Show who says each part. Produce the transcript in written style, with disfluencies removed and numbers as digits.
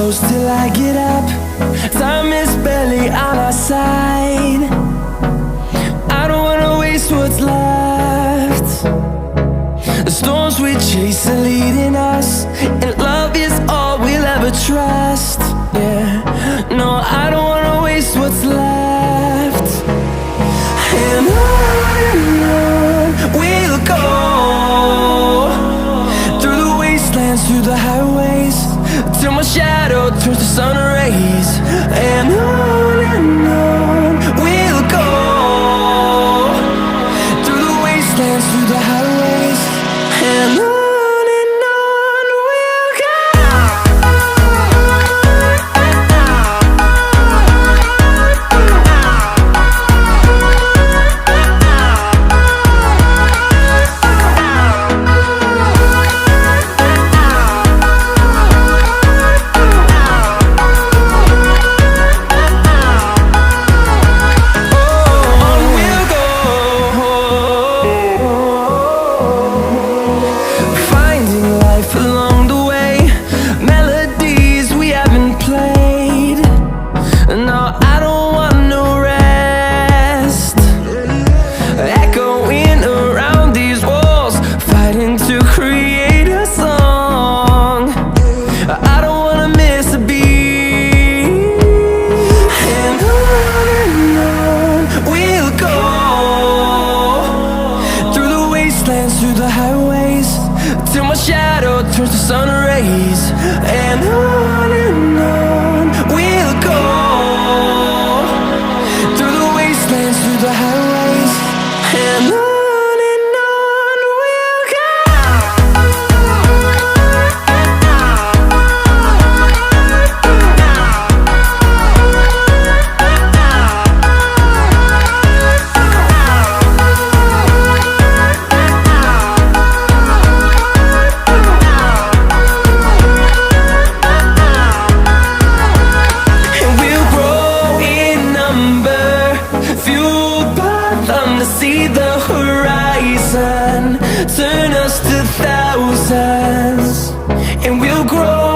Speaker 1: close till I get up. Time is barely on our side. I don't wanna waste what's left. The storms we chase are leading us, and love is all we'll ever trust. Yeah, no, I don't wanna waste what's left. And on we'll go, through the wastelands, through the highways, till my shadow turns to sun rays. And on we'll go, through the wastelands, through the highways, and on. Through the highways, till my shadow turns to sun rays. And on we'll go, through the wastelands, through the highways, and on. See the horizon turn us to thousands, and we'll grow